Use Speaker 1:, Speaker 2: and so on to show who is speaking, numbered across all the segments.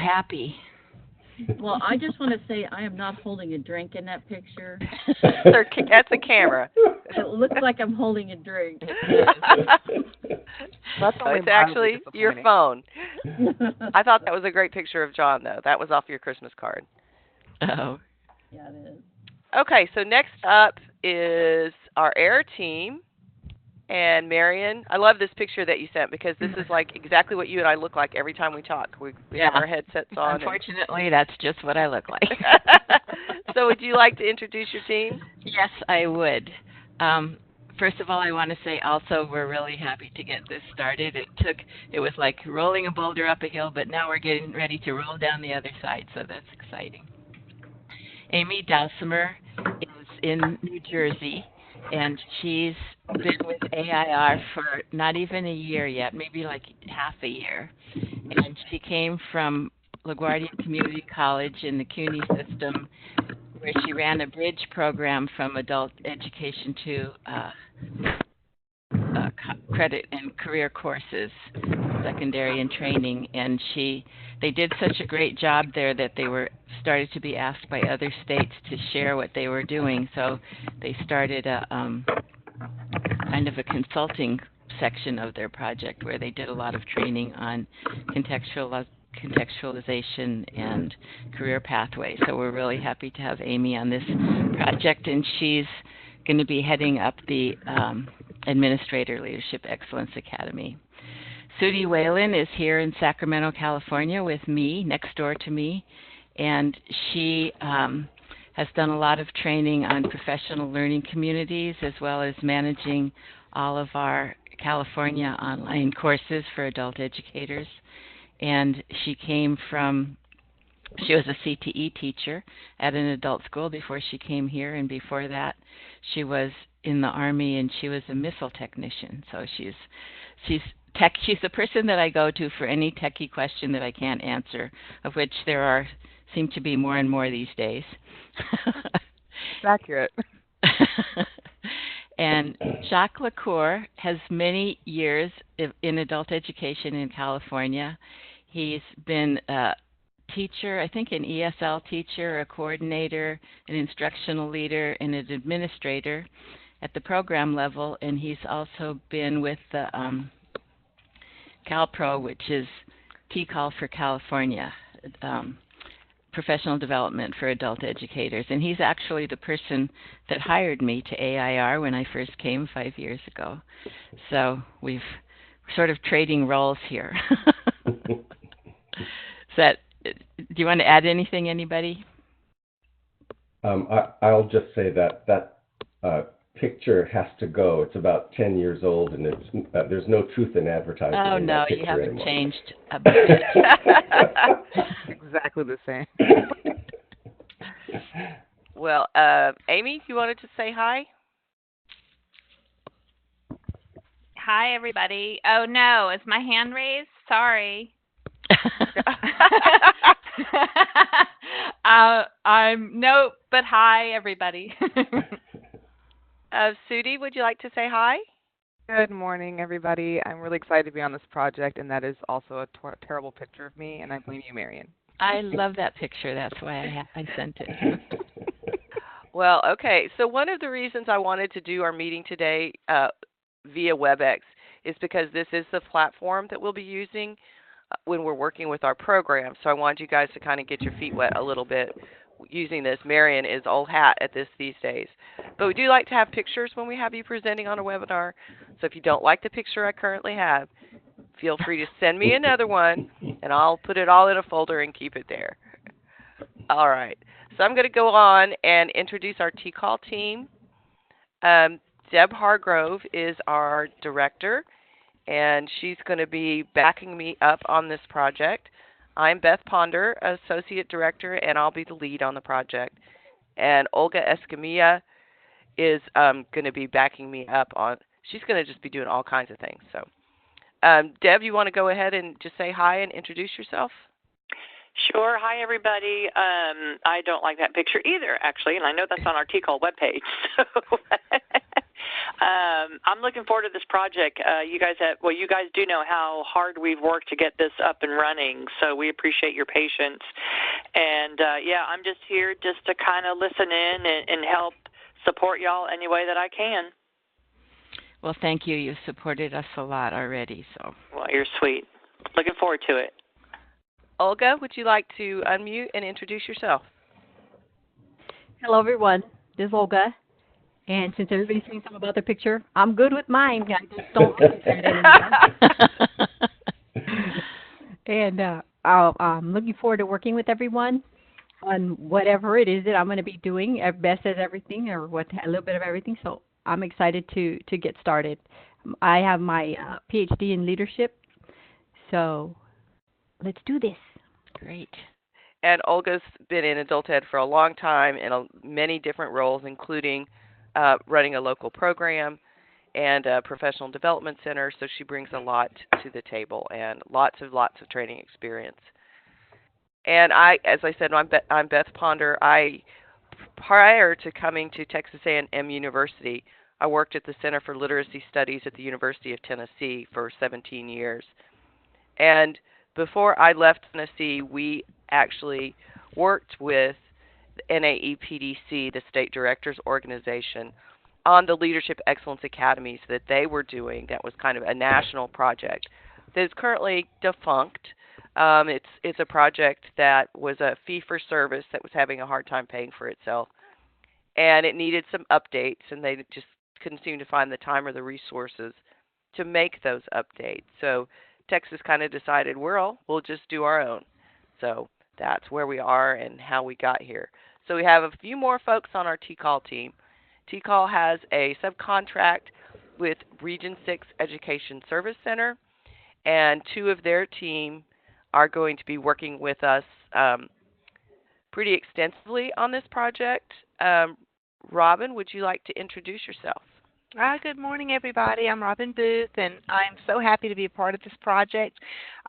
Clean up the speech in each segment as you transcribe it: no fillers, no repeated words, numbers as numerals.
Speaker 1: happy.
Speaker 2: Well, I just want to say I am not holding a drink in that picture.
Speaker 3: That's a camera.
Speaker 2: It looks like I'm holding a drink.
Speaker 3: It's actually your phone. I thought that was a great picture of John, though. That was off your Christmas card.
Speaker 1: Oh.
Speaker 2: Yeah, it is.
Speaker 3: Okay, so next up is our air team. And Marion, I love this picture that you sent because this is like exactly what you and I look like every time we talk. We have our headsets on.
Speaker 1: Unfortunately, that's just what I look like.
Speaker 3: So would you like to introduce your team?
Speaker 1: Yes, I would. First of all, I want to say also we're really happy to get this started. It was like rolling a boulder up a hill, but now we're getting ready to roll down the other side, so that's exciting. Amy Dowsimer is in New Jersey, and she's been with AIR for not even a year yet, maybe like half a year. And she came from LaGuardia Community College in the CUNY system, where she ran a bridge program from adult education to credit and career courses, secondary and training. And they did such a great job there that they started to be asked by other states to share what they were doing. So they started a kind of a consulting section of their project where they did a lot of training on contextualization and career pathways. So we're really happy to have Amy on this project, and she's going to be heading up the Administrator Leadership Excellence Academy. Sudie Whalen is here in Sacramento, California with me, next door to me, and she has done a lot of training on professional learning communities as well as managing all of our California online courses for adult educators. And she was a CTE teacher at an adult school before she came here, and before that she was in the Army and she was a missile technician. So she's the person that I go to for any techie question that I can't answer, of which there seem to be more and more these days.
Speaker 4: It's accurate.
Speaker 1: And Jacques Lacour has many years in adult education in California. He's been a teacher, I think an ESL teacher, a coordinator, an instructional leader, and an administrator at the program level. And he's also been with the CalPro, which is TCAL for California, professional development for adult educators. And he's actually the person that hired me to AIR when I first came 5 years ago. So we're sort of trading roles here. Do you want to add anything, anybody?
Speaker 5: I'll just say that picture has to go. It's about 10 years old, and there's no truth in advertising.
Speaker 1: Oh,
Speaker 5: in
Speaker 1: no,
Speaker 5: that
Speaker 1: you haven't
Speaker 5: anymore.
Speaker 1: changed a bit.
Speaker 4: Exactly the same.
Speaker 3: Well, Amy, you wanted to say hi?
Speaker 6: Hi, everybody. Oh, no. Is my hand raised? Sorry. Nope, but hi, everybody.
Speaker 3: Sudie, would you like to say hi?
Speaker 4: Good morning, everybody. I'm really excited to be on this project, and that is also a terrible picture of me, and I blame you, Marion.
Speaker 1: I love that picture. That's why I sent it.
Speaker 3: Well, okay. So one of the reasons I wanted to do our meeting today via WebEx is because this is the platform that we'll be using when we're working with our program. So I wanted you guys to kind of get your feet wet a little bit using this. Marion is old hat at this these days. But we do like to have pictures when we have you presenting on a webinar. So if you don't like the picture I currently have, feel free to send me another one, and I'll put it all in a folder and keep it there. All right. So I'm going to go on and introduce our TCAL team. Deb Hargrove is our director, and she's going to be backing me up on this project. I'm Beth Ponder, associate director, and I'll be the lead on the project. And Olga Escamilla is going to be backing me up on. She's going to just be doing all kinds of things. So, Deb, you want to go ahead and just say hi and introduce yourself?
Speaker 7: Sure. Hi, everybody. I don't like that picture either, actually, and I know that's on our TCAL webpage. So I'm looking forward to this project. You guys do know how hard we've worked to get this up and running, so we appreciate your patience. And I'm just here just to kind of listen in and help support y'all any way that I can.
Speaker 1: Well, thank you. You've supported us a lot already. So.
Speaker 7: Well, you're sweet. Looking forward to it.
Speaker 3: Olga, would you like to unmute and introduce yourself?
Speaker 8: Hello, everyone. This is Olga. And since everybody's saying something about their picture, I'm good with mine. I just don't think it's anymore. And I'm looking forward to working with everyone on whatever it is that I'm going to be doing, best as everything, or a little bit of everything. So I'm excited to get started. I have my PhD in leadership, so let's do this.
Speaker 1: Great.
Speaker 3: And Olga's been in adult ed for a long time in many different roles, including running a local program and a professional development center. So she brings a lot to the table and lots of training experience. And as I said, I'm Beth Ponder. Prior to coming to Texas A&M University, I worked at the Center for Literacy Studies at the University of Tennessee for 17 years. And before I left Tennessee, we actually worked with NAEPDC, the State Directors Organization, on the Leadership Excellence Academies that they were doing. That was kind of a national project that is currently defunct. It's a project that was a fee-for-service that was having a hard time paying for itself, and it needed some updates, and they just couldn't seem to find the time or the resources to make those updates. So Texas kind of decided, we'll just do our own. So that's where we are and how we got here. So we have a few more folks on our TCAL team. TCAL has a subcontract with Region 6 Education Service Center, and two of their team are going to be working with us pretty extensively on this project. Robin, would you like to introduce yourself?
Speaker 4: Good morning, everybody. I'm Robin Booth, and I'm so happy to be a part of this project.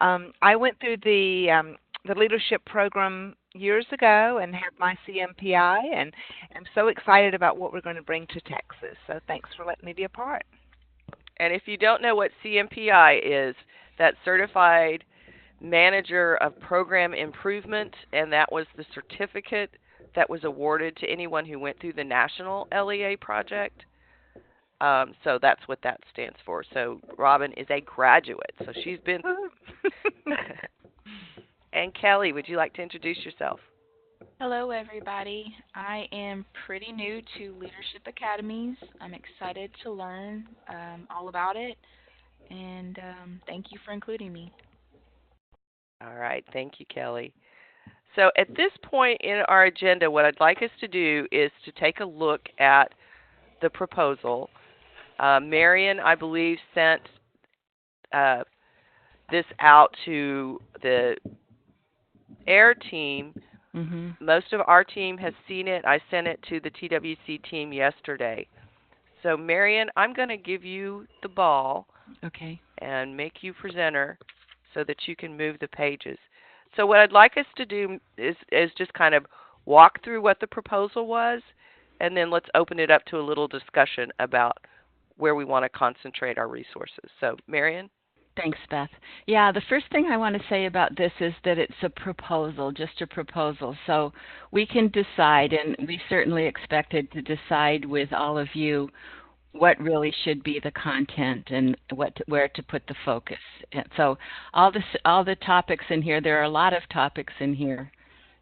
Speaker 4: I went through the leadership program years ago and have my CMPI, and I'm so excited about what we're going to bring to Texas. So thanks for letting me be a part.
Speaker 3: And if you don't know what CMPI is, that's Certified Manager of Program Improvement, and that was the certificate that was awarded to anyone who went through the national LEA project. So that's what that stands for. So Robin is a graduate, so she's been... And Kelly, would you like to introduce yourself?
Speaker 9: Hello, everybody. I am pretty new to Leadership Academies. I'm excited to learn all about it, and thank you for including me.
Speaker 3: All right. Thank you, Kelly. So at this point in our agenda, what I'd like us to do is to take a look at the proposal. Marion, I believe, sent this out to the AIR team.
Speaker 1: Mm-hmm.
Speaker 3: Most of our team has seen it. I sent it to the TWC team yesterday. So, Marion, I'm going to give you the ball.
Speaker 1: Okay.
Speaker 3: And make you presenter so that you can move the pages. So what I'd like us to do is just kind of walk through what the proposal was, and then let's open it up to a little discussion about where we want to concentrate our resources. So, Marion?
Speaker 1: Thanks, Beth. Yeah, the first thing I want to say about this is that it's a proposal, just a proposal. So we can decide, and we certainly expected to decide with all of you what really should be the content and where to put the focus. And so all the topics in here, there are a lot of topics in here.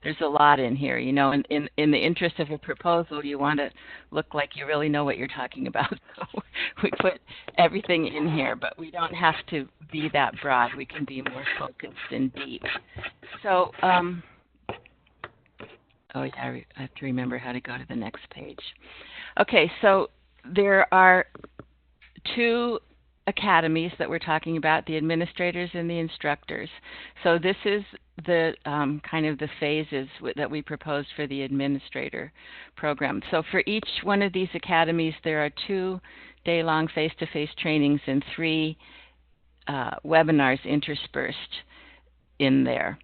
Speaker 1: There's a lot in here, you know, and in the interest of a proposal, you want to look like you really know what you're talking about. So we put everything in here, but we don't have to be that broad. We can be more focused and deep. So, oh yeah, I have to remember how to go to the next page. Okay, so there are two academies that we're talking about, the administrators and the instructors. So this is the kind of the phases that we proposed for the administrator program. So for each one of these academies, there are 2 day-long face-to-face trainings and 3 webinars interspersed in there.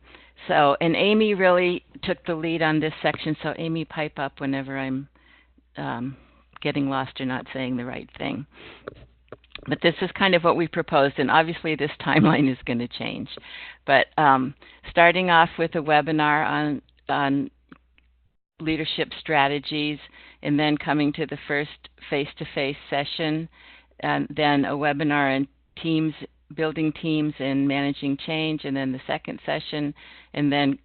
Speaker 1: So, and Amy really took the lead on this section, so Amy, pipe up whenever I'm getting lost or not saying the right thing. But this is kind of what we proposed, and obviously this timeline is going to change. But starting off with a webinar on leadership strategies, and then coming to the first face-to-face session, and then a webinar on teams, building teams and managing change, and then the second session, and then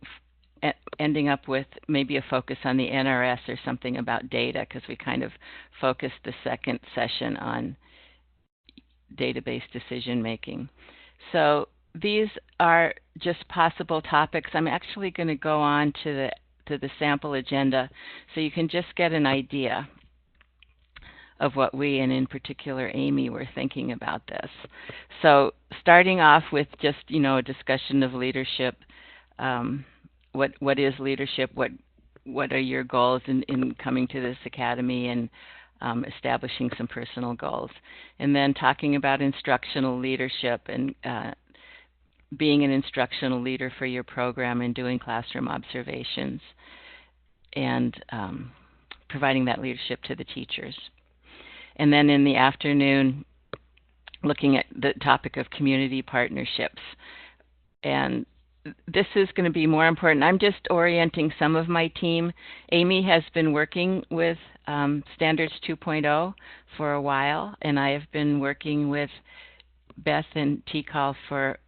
Speaker 1: ending up with maybe a focus on the NRS or something about data, because we kind of focused the second session on database decision making. So these are just possible topics. I'm actually going to go on to the sample agenda so you can just get an idea of what we, and in particular Amy, were thinking about this. So starting off with just, a discussion of leadership. What is leadership? What are your goals in coming to this academy, and establishing some personal goals? And then talking about instructional leadership and being an instructional leader for your program and doing classroom observations, and providing that leadership to the teachers. And then in the afternoon, looking at the topic of community partnerships. And this is going to be more important. I'm just orienting some of my team. Amy has been working with Standards 2.0 for a while, and I have been working with Beth and TCAL for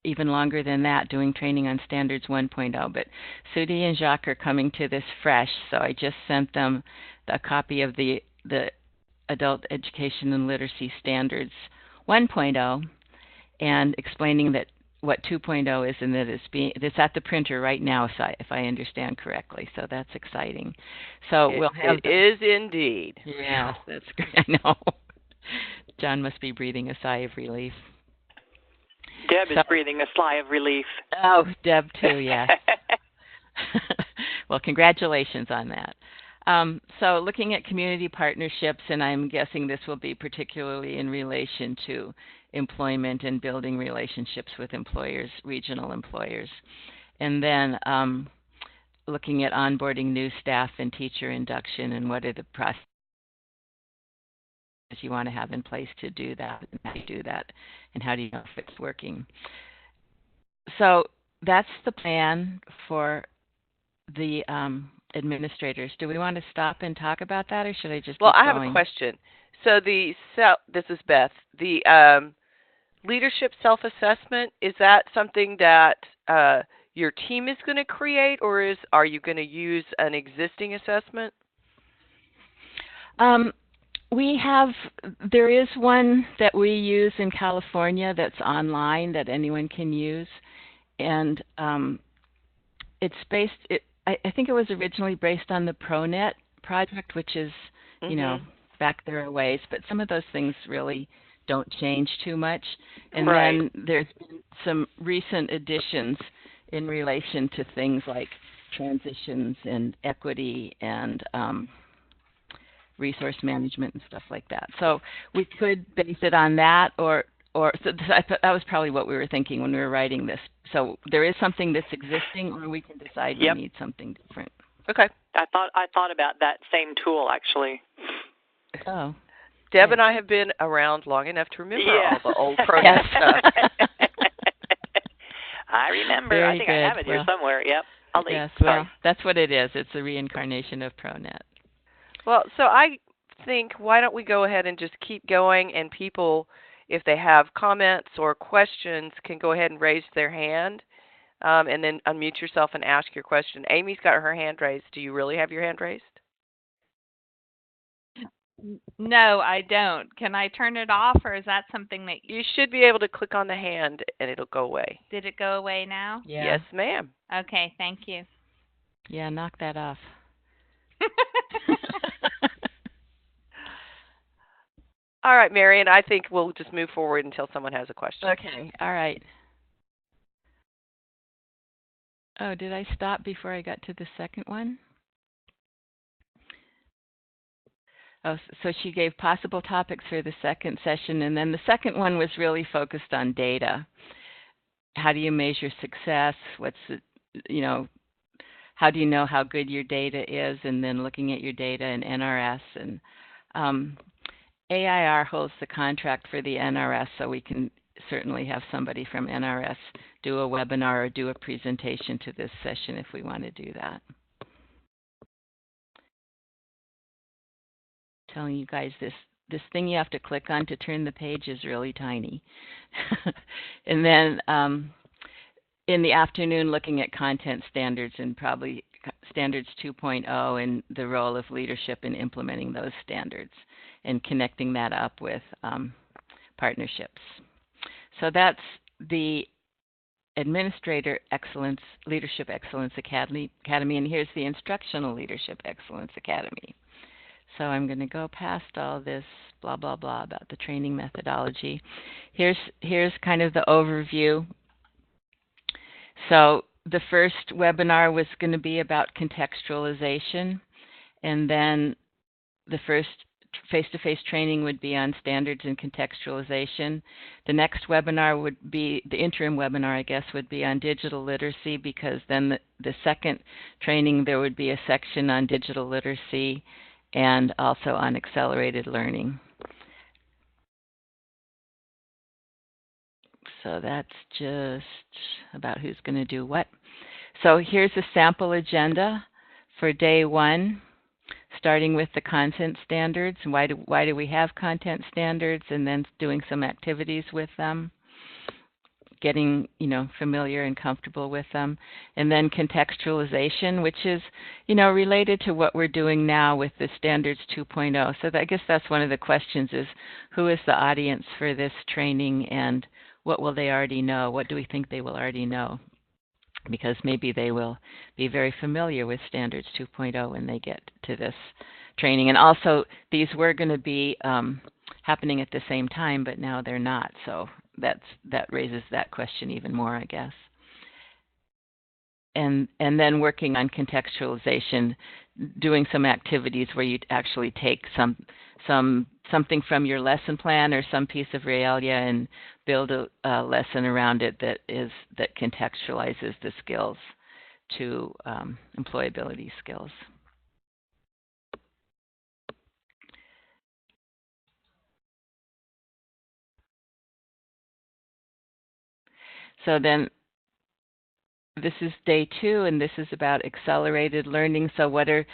Speaker 1: even longer than that, doing training on Standards 1.0. But Sudi and Jacques are coming to this fresh, so I just sent them a copy of the Adult Education and Literacy Standards 1.0, and explaining that what 2.0 is, and that it's at the printer right now, if I understand correctly. So that's exciting. So we'll have
Speaker 3: it is indeed.
Speaker 1: Yes, that's great. I know. John must be breathing a sigh of relief.
Speaker 7: Deb is breathing a sigh of relief.
Speaker 1: Oh, Deb too, yes. Well, congratulations on that. So looking at community partnerships, and I'm guessing this will be particularly in relation to employment and building relationships with employers, regional employers. And then looking at onboarding new staff and teacher induction, and what are the processes you want to have in place to do that, and how do you do that, and how do you know if it's working. So that's the plan for the administrators. Do we want to stop and talk about that, or should I just keep going?
Speaker 3: I have a question. So this is Beth. The leadership self-assessment, is that something that your team is going to create, or are you going to use an existing assessment?
Speaker 1: There is one that we use in California that's online that anyone can use, and it's based. I think it was originally based on the ProNet project, which is, back there a ways, but some of those things really don't change too much. And then there's been some recent additions in relation to things like transitions and equity and resource management and stuff like that. So we could base it on that, or so that was probably what we were thinking when we were writing this. So there is something that's existing, or we can decide we need something different.
Speaker 3: Okay.
Speaker 7: I thought about that same tool, actually.
Speaker 1: Oh.
Speaker 3: Deb and I have been around long enough to remember all the old ProNet stuff.
Speaker 7: I remember.
Speaker 1: Very
Speaker 7: I think
Speaker 1: good.
Speaker 7: I have it here somewhere. Yep.
Speaker 1: Well, that's what it is. It's a reincarnation of ProNet.
Speaker 3: Well, so I think, why don't we go ahead and just keep going, and people, if they have comments or questions, can go ahead and raise their hand, and then unmute yourself and ask your question. Amy's got her hand raised. Do you really have your hand raised?
Speaker 6: No, I don't. Can I turn it off, or is that something that
Speaker 3: you should be able to click on the hand and it'll go away?
Speaker 6: Did it go away now?
Speaker 1: Yeah.
Speaker 3: Yes, ma'am.
Speaker 6: Okay, thank you.
Speaker 1: Yeah, knock that off.
Speaker 3: All right, Marion, I think we'll just move forward until someone has a question.
Speaker 1: Okay, all right. Oh, did I stop before I got to the second one? Oh, so she gave possible topics for the second session, and then the second one was really focused on data. How do you measure success? How do you know how good your data is? And then looking at your data in NRS, and AIR holds the contract for the NRS, so we can certainly have somebody from NRS do a webinar or do a presentation to this session if we want to do that. Telling you guys this thing you have to click on to turn the page is really tiny. And then in the afternoon, looking at content standards and probably standards 2.0 and the role of leadership in implementing those standards and connecting that up with partnerships. So that's the Administrator Excellence, Leadership Excellence Academy, and here's the Instructional Leadership Excellence Academy. So I'm going to go past all this blah, blah, blah about the training methodology. Here's kind of the overview. So the first webinar was going to be about contextualization, and then the first face-to-face training would be on standards and contextualization. The next webinar would be, the interim webinar, I guess, would be on digital literacy, because then the second training there would be a section on digital literacy and also on accelerated learning. So that's just about who's going to do what. So here's a sample agenda for day one, starting with the content standards. Why do we have content standards, and then doing some activities with them, getting familiar and comfortable with them, and then contextualization, which is related to what we're doing now with the standards 2.0. So I guess that's one of the questions is, who is the audience for this training, and what will they already know? What do we think they will already know? Because maybe they will be very familiar with standards 2.0 when they get to this training. And also, these were going to be happening at the same time, but now they're not. So that raises that question even more, I guess. And then working on contextualization, doing some activities where you actually take something from your lesson plan or some piece of realia and build a lesson around it that contextualizes the skills to employability skills. So then this is day 2, and this is about accelerated learning. So what are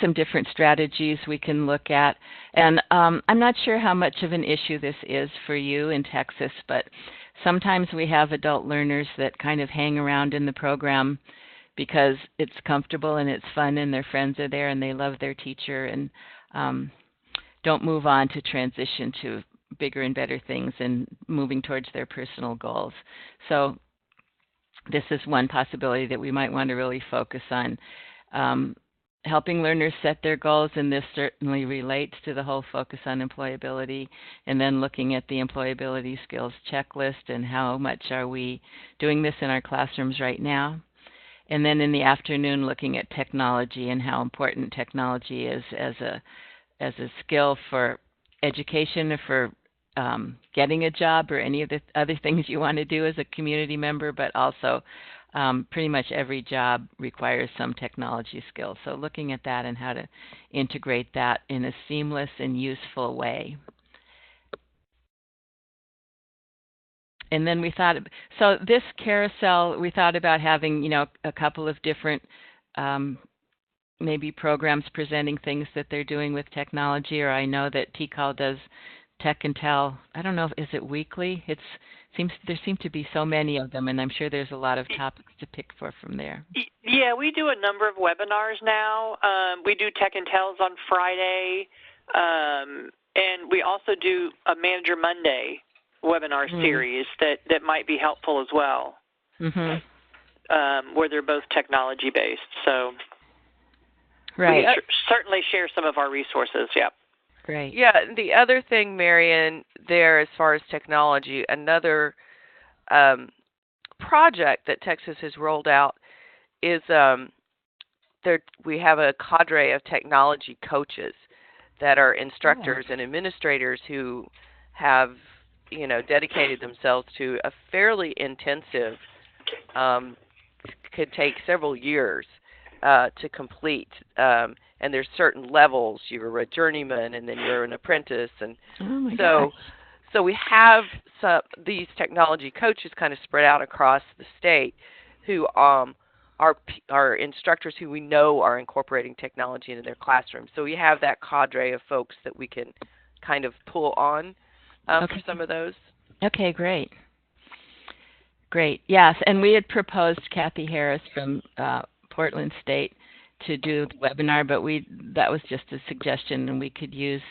Speaker 1: some different strategies we can look at? And I'm not sure how much of an issue this is for you in Texas, but sometimes we have adult learners that kind of hang around in the program because it's comfortable and it's fun and their friends are there and they love their teacher, and don't move on to transition to bigger and better things and moving towards their personal goals. So this is one possibility that we might want to really focus on, helping learners set their goals, and this certainly relates to the whole focus on employability, and then looking at the employability skills checklist and how much are we doing this in our classrooms right now. And then in the afternoon, looking at technology and how important technology is as a skill for education or for getting a job or any of the other things you want to do as a community member, but also pretty much every job requires some technology skills. So looking at that and how to integrate that in a seamless and useful way. And then we thought, so this carousel, we thought about having, a couple of different maybe programs presenting things that they're doing with technology, or I know that TCAL does Tech and Tell. I don't know, is it weekly? There seem to be so many of them, and I'm sure there's a lot of topics to pick from there.
Speaker 7: Yeah, we do a number of webinars now. We do Tech and Tells on Friday, and we also do a Manager Monday webinar series that might be helpful as well, where they're both technology-based. So
Speaker 1: right.
Speaker 7: we certainly share some of our resources, yeah.
Speaker 1: Great.
Speaker 3: Yeah, the other thing, Marion, there as far as technology, another project that Texas has rolled out is we have a cadre of technology coaches that are instructors and administrators who have, dedicated themselves to a fairly intensive, could take several years, to complete. And there's certain levels. You're a journeyman, and then you're an apprentice, and
Speaker 1: Oh my
Speaker 3: so
Speaker 1: gosh.
Speaker 3: so we have these technology coaches kind of spread out across the state, who are instructors who we know are incorporating technology into their classrooms. So we have that cadre of folks that we can kind of pull on for
Speaker 1: Okay.
Speaker 3: some of those.
Speaker 1: Okay, great. Great. Yes, and we had proposed Kathy Harris from Portland State to do the webinar, but that was just a suggestion, and we could use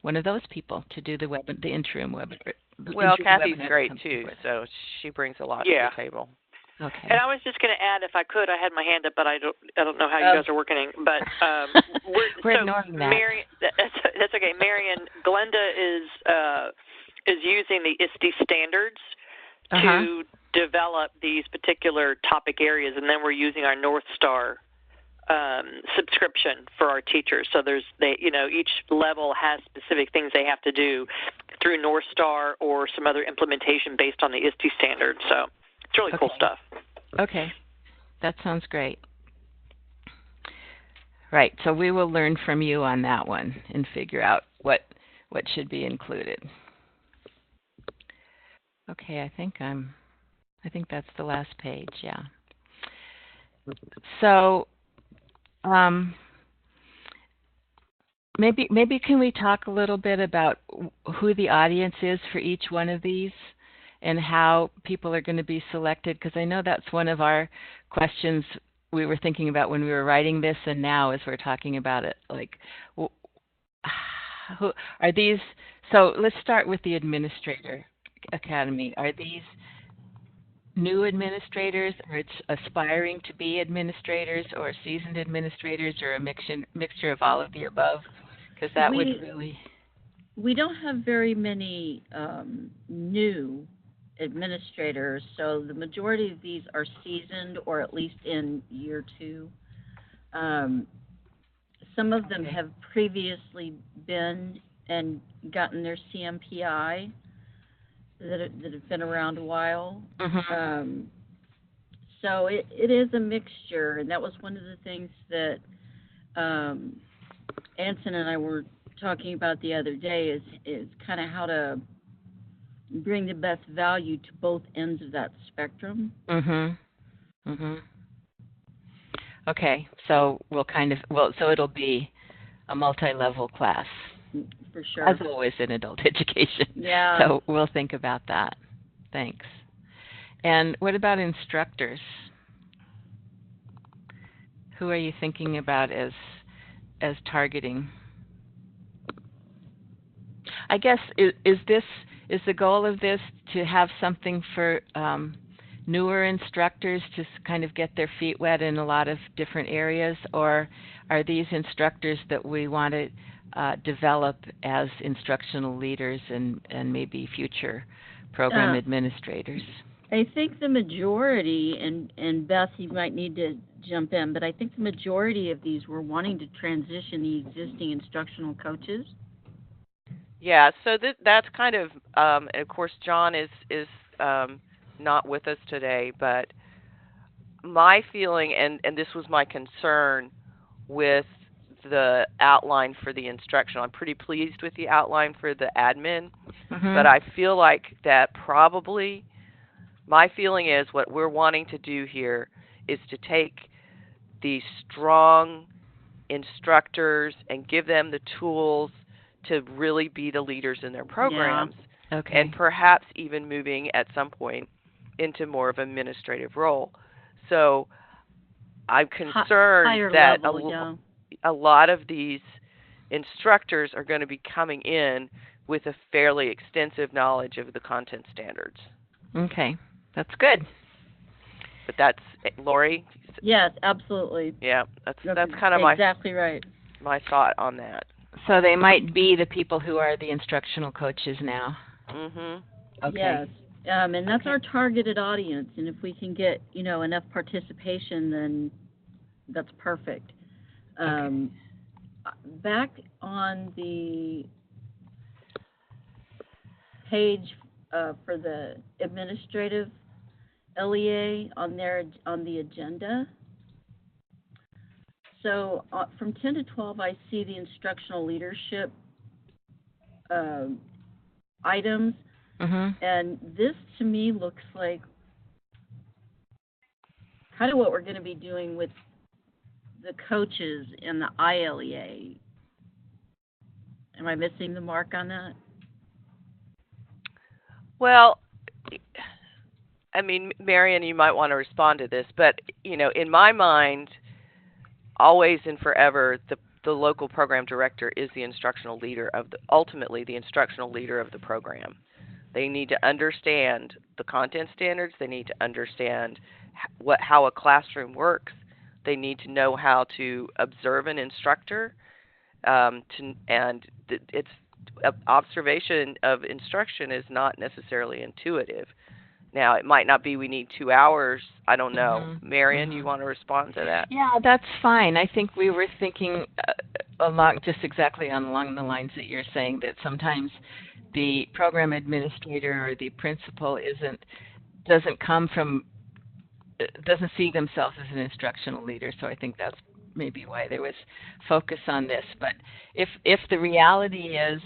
Speaker 1: one of those people to do the interim webinar.
Speaker 3: Well, Kathy's great too, so she brings a lot to the table.
Speaker 1: Okay.
Speaker 7: And I was just going to add, if I could, I had my hand up, but I don't know how you guys are working. But
Speaker 1: we're ignoring that.
Speaker 7: That's okay. Marion, Glenda is using the ISTE standards to develop these particular topic areas, and then we're using our North Star subscription for our teachers. So each level has specific things they have to do through North Star or some other implementation based on the ISTE standards. So it's really cool stuff.
Speaker 1: Okay, that sounds great. Right, so we will learn from you on that one and figure out what should be included. Okay, I think that's the last page. Yeah. So maybe can we talk a little bit about who the audience is for each one of these and how people are going to be selected? Because I know that's one of our questions we were thinking about when we were writing this, and now as we're talking about it, like, who are these? So let's start with the Administrator Academy. Are these new administrators, or it's aspiring to be administrators, or seasoned administrators, or a mixture of all of the above? Because that would really...
Speaker 2: We don't have very many new administrators, so the majority of these are seasoned or at least in year 2. Some of them have previously been and gotten their CMPI that have been around a while. So it is a mixture, and that was one of the things that Anson and I were talking about the other day is kind of how to bring the best value to both ends of that spectrum.
Speaker 1: Okay, so so it'll be a multi-level class.
Speaker 2: For sure.
Speaker 1: As always in adult education.
Speaker 2: Yeah.
Speaker 1: So we'll think about that. Thanks. And what about instructors? Who are you thinking about as targeting? I guess is the goal of this to have something for newer instructors to kind of get their feet wet in a lot of different areas, or are these instructors that we want to develop as instructional leaders and maybe future program administrators?
Speaker 2: I think the majority, and Beth, you might need to jump in, but I think the majority of these were wanting to transition the existing instructional coaches.
Speaker 3: Yeah, so that's kind of, and of course, John is not with us today, but my feeling, and this was my concern with the outline for the instructional. I'm pretty pleased with the outline for the admin, but I feel like that probably, my feeling is what we're wanting to do here is to take these strong instructors and give them the tools to really be the leaders in their programs, and perhaps even moving at some point into more of an administrative role. So I'm concerned that a lot of these instructors are going to be coming in with a fairly extensive knowledge of the content standards.
Speaker 1: Okay, that's good.
Speaker 3: But that's, Lori?
Speaker 2: Yes, absolutely.
Speaker 3: Yeah, that's kind of
Speaker 2: exactly right.
Speaker 3: My thought on that.
Speaker 1: So they might be the people who are the instructional coaches now. Okay.
Speaker 2: Yes. And that's our targeted audience, and if we can get, enough participation, then that's perfect. Back on the page for the administrative LEA on the agenda, So from 10 to 12, I see the instructional leadership items, and this to me looks like kind of what we're going to be doing with the coaches in the ILEA. Am I missing the mark on that?
Speaker 3: Well, I mean, Marion, you might want to respond to this, but in my mind, always and forever, the local program director is the instructional leader ultimately the instructional leader of the program. They need to understand the content standards. They need to understand how a classroom works. They need to know how to observe an instructor, it's observation of instruction is not necessarily intuitive. Now, it might not be we need 2 hours. I don't know. Marion, you want to respond to that?
Speaker 1: Yeah, that's fine. I think we were thinking along the lines that you're saying, that sometimes the program administrator or the principal doesn't see themselves as an instructional leader. So I think that's maybe why there was focus on this. But if the reality is,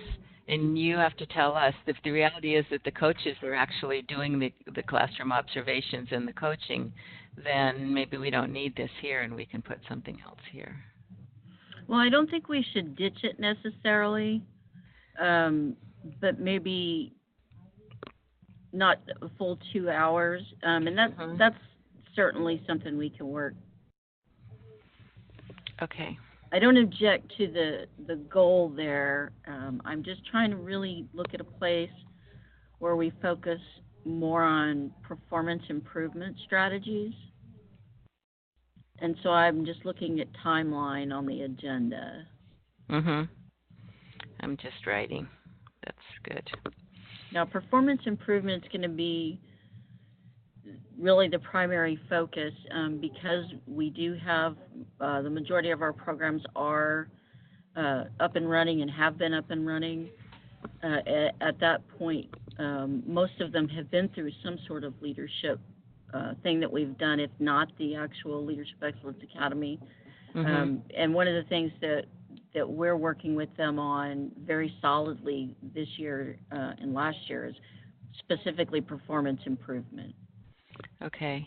Speaker 1: and you have to tell us, if the reality is that the coaches are actually doing the classroom observations and the coaching, then maybe we don't need this here and we can put something else here.
Speaker 2: Well, I don't think we should ditch it necessarily, but maybe not a full 2 hours. And that's certainly something we can work.
Speaker 1: Okay.
Speaker 2: I don't object to the goal there. I'm just trying to really look at a place where we focus more on performance improvement strategies. And so I'm just looking at timeline on the agenda.
Speaker 1: I'm just writing. That's good.
Speaker 2: Now, performance improvement is going to be really the primary focus, because we do have the majority of our programs are up and running and have been up and running. At that point, most of them have been through some sort of leadership thing that we've done, if not the actual Leadership Excellence Academy. And one of the things that we're working with them on very solidly this year and last year is specifically performance improvement.
Speaker 1: Okay.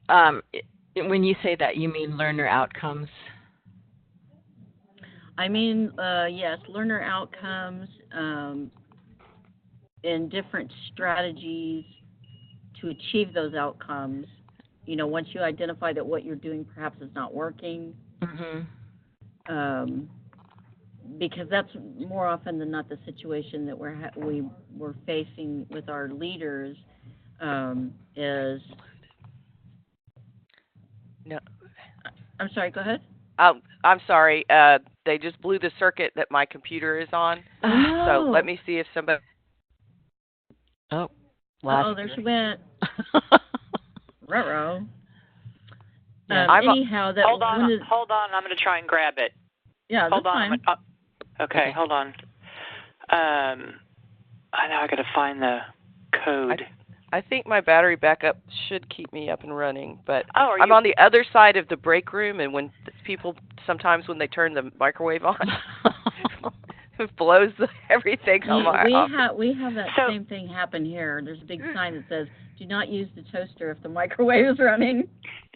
Speaker 1: When you say that, you mean learner outcomes?
Speaker 2: I mean, yes, learner outcomes and different strategies to achieve those outcomes. Once you identify that what you're doing perhaps is not working, because that's more often than not the situation that we're facing with our leaders. Is
Speaker 3: no.
Speaker 2: I'm sorry. Go ahead.
Speaker 3: I'm sorry. They just blew the circuit that my computer is on.
Speaker 2: Oh, no.
Speaker 3: So let me see if somebody.
Speaker 1: Oh,
Speaker 2: there she went. Ruh-roh.
Speaker 3: Yeah,
Speaker 2: anyhow, that
Speaker 7: hold on. I'm going to try and grab it.
Speaker 2: Yeah,
Speaker 7: hold
Speaker 2: that's
Speaker 7: on.
Speaker 2: fine.
Speaker 7: Okay, hold on. I know I got to find the code.
Speaker 3: I think my battery backup should keep me up and running, but
Speaker 7: I'm
Speaker 3: on the other side of the break room, and when people sometimes when they turn the microwave on, it blows everything on my office.
Speaker 2: We have that same thing happen here. There's a big sign that says, "Do not use the toaster if the microwave is running."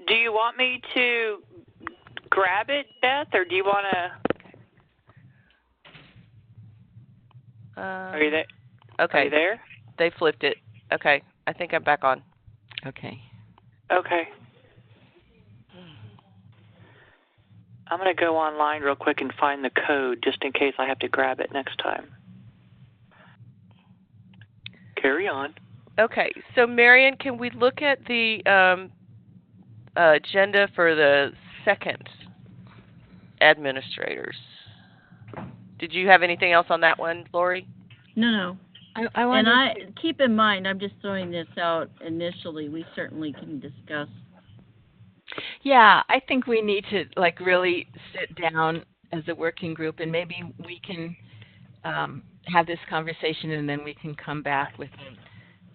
Speaker 7: Do you want me to grab it, Beth, or do you want to? Are you there?
Speaker 3: Okay.
Speaker 7: Are you there?
Speaker 3: They flipped it. Okay. I think I'm back on.
Speaker 1: Okay.
Speaker 7: Okay. I'm going to go online real quick and find the code just in case I have to grab it next time. Carry on.
Speaker 3: Okay. So, Marion, can we look at the agenda for the second administrators? Did you have anything else on that one, Lori?
Speaker 2: No. I keep in mind, I'm just throwing this out initially. We certainly can discuss.
Speaker 1: Yeah, I think we need to really sit down as a working group, and maybe we can have this conversation, and then we can come back with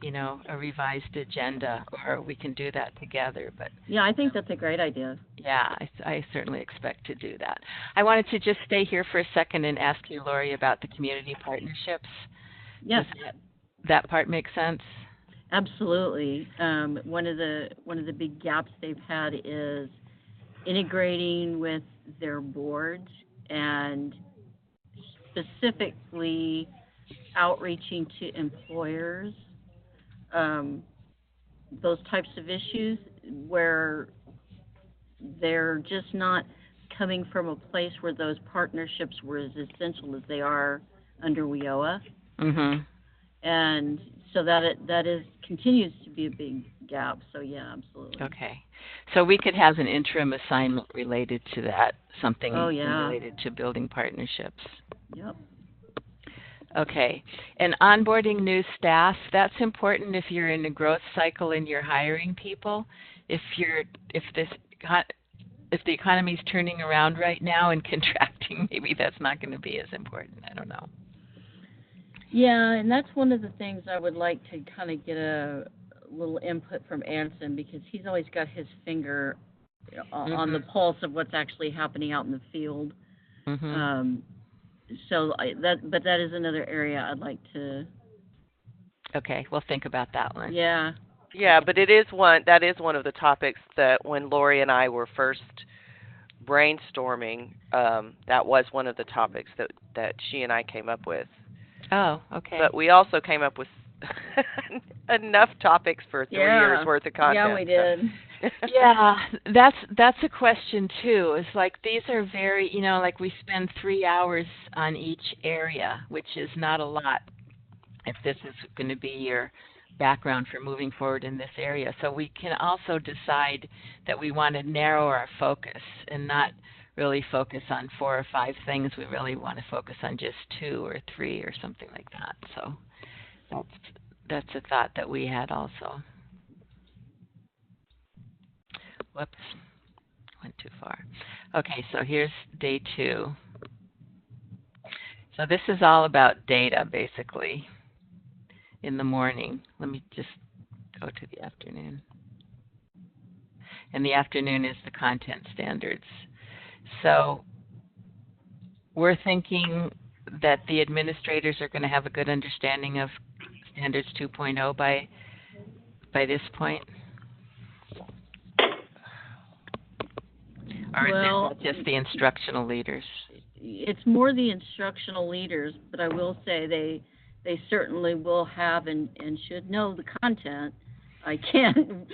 Speaker 1: a revised agenda, or we can do that together. But
Speaker 2: yeah, I think that's a great idea.
Speaker 1: Yeah, I certainly expect to do that. I wanted to just stay here for a second and ask you, Lori, about the community partnerships.
Speaker 2: Yes,
Speaker 1: Does that part make sense?
Speaker 2: absolutely. One of the big gaps they've had is integrating with their boards and specifically outreaching to employers, um, those types of issues where they're just not coming from a place where those partnerships were as essential as they are under WIOA.
Speaker 1: Mhm.
Speaker 2: And so that is continues to be a big gap. So yeah, absolutely.
Speaker 1: Okay. So we could have an interim assignment related to that, something
Speaker 2: Oh yeah.
Speaker 1: related to building partnerships.
Speaker 2: Yep.
Speaker 1: Okay. And onboarding new staff, that's important if you're in a growth cycle and you're hiring people. If the economy's turning around right now and contracting, maybe that's not going to be as important. I don't know.
Speaker 2: Yeah, and that's one of the things I would like to kind of get a little input from Anson, because he's always got his finger on the pulse of what's actually happening out in the field.
Speaker 1: Mhm.
Speaker 2: But that is another area I'd like to.
Speaker 1: Okay, we'll think about that one.
Speaker 2: Yeah.
Speaker 3: Yeah, but that is one of the topics that when Lori and I were first brainstorming, that was one of the topics that she and I came up with.
Speaker 1: Oh, okay.
Speaker 3: But we also came up with enough topics for 3 years worth of content.
Speaker 2: Yeah, we did.
Speaker 1: Yeah, that's a question too. It's like these are very, like we spend 3 hours on each area, which is not a lot if this is going to be your background for moving forward in this area. So we can also decide that we want to narrow our focus and not really focus on 4 or 5 things. We really want to focus on just 2 or 3 or something like that. So that's a thought that we had also. Whoops, went too far. Okay, so here's day 2. So this is all about data, basically, in the morning. Let me just go to the afternoon. And the afternoon is the content standards. So we're thinking that the administrators are going to have a good understanding of Standards 2.0 by this point? Or is it just the instructional leaders?
Speaker 2: It's more the instructional leaders, but I will say they certainly will have and should know the content. I can't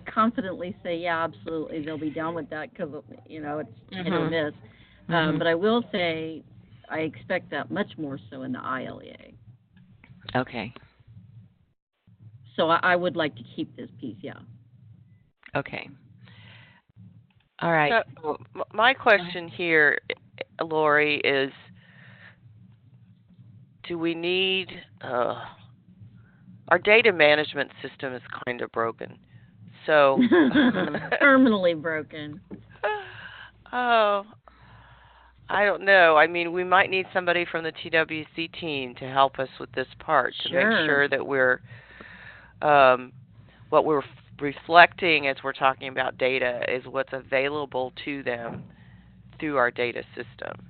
Speaker 2: confidently say, yeah, absolutely, they'll be down with that because, it's hit or miss. But I will say I expect that much more so in the ILEA.
Speaker 1: Okay.
Speaker 2: So I would like to keep this piece, yeah.
Speaker 1: Okay. All right.
Speaker 3: So my question here, Lori, is do we need our data management system is kind of broken. So
Speaker 2: terminally broken.
Speaker 3: Oh, I don't know. I mean, we might need somebody from the TWC team to help us with this part to make sure that we're what we're reflecting as we're talking about data is what's available to them through our data system.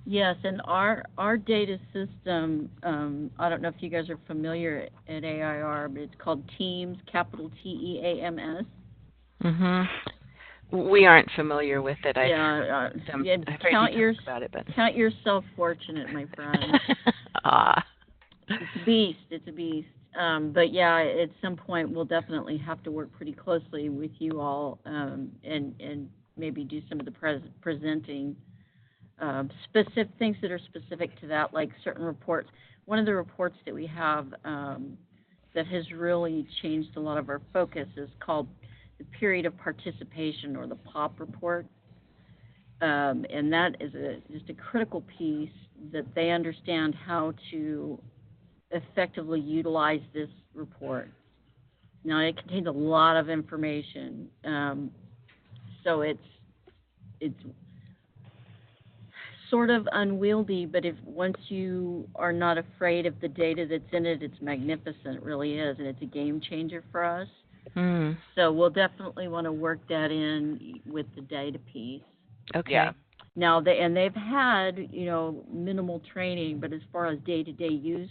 Speaker 2: Yes, and our data system, I don't know if you guys are familiar at AIR, but it's called TEAMS, capital TEAMS.
Speaker 1: We aren't familiar with it.
Speaker 2: Count yourself fortunate, my friend. It's a beast. But yeah, at some point we'll definitely have to work pretty closely with you all, and maybe do some of the presenting specific things that are specific to that, like certain reports. One of the reports that we have that has really changed a lot of our focus is called the period of participation, or the POP report, and that is just a critical piece that they understand how to effectively utilize this report. Now, it contains a lot of information, so it's sort of unwieldy, but once you are not afraid of the data that's in it, it's magnificent. It really is, and it's a game changer for us.
Speaker 1: Hmm.
Speaker 2: So we'll definitely want to work that in with the data piece.
Speaker 1: Okay.
Speaker 3: Yeah.
Speaker 2: Now, they've had, minimal training, but as far as day-to-day use,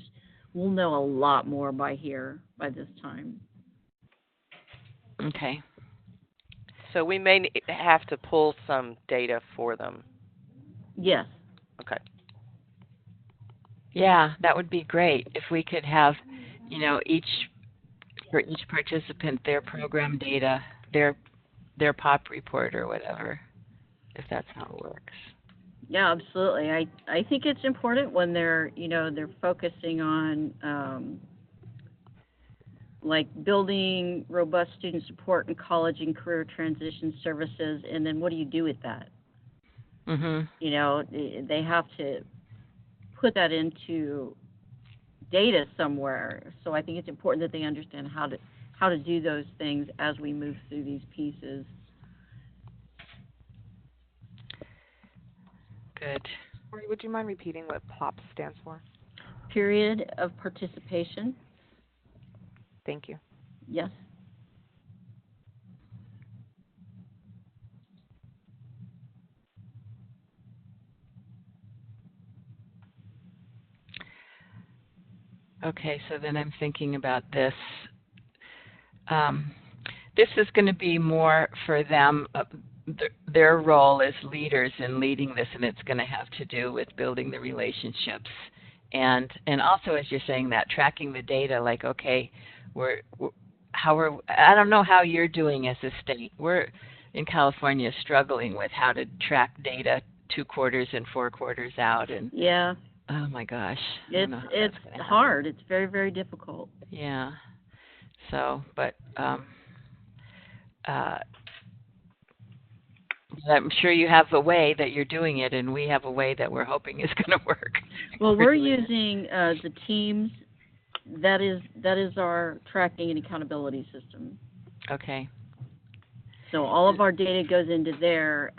Speaker 2: we'll know a lot more by this time.
Speaker 1: Okay.
Speaker 3: So we may have to pull some data for them.
Speaker 2: Yes.
Speaker 3: Okay.
Speaker 1: Yeah, that would be great if we could have, for each participant their program data, their pop report or whatever, if that's how it works.
Speaker 2: Yeah, absolutely. I think it's important when they're focusing on like building robust student support in college and career transition services, and then what do you do with that?
Speaker 1: Mhm.
Speaker 2: They have to put that into data somewhere. So I think it's important that they understand how to do those things as we move through these pieces.
Speaker 1: Good.
Speaker 4: Lori, would you mind repeating what PLOP stands for?
Speaker 2: Period of participation.
Speaker 4: Thank you.
Speaker 2: Yes.
Speaker 1: Okay, so then I'm thinking about this. This is going to be more for them. Their role as leaders in leading this, and it's going to have to do with building the relationships, and also, as you're saying that, tracking the data. Like, okay, I don't know how you're doing as a state. We're in California struggling with how to track data 2 quarters and 4 quarters out, and
Speaker 2: Yeah.
Speaker 1: oh my gosh,
Speaker 2: It's hard. It's very, very difficult.
Speaker 1: Yeah. So, but I'm sure you have a way that you're doing it, and we have a way that we're hoping is going to work.
Speaker 2: Well, we're using the Teams. That is our tracking and accountability system.
Speaker 1: Okay.
Speaker 2: So all of our data goes into there,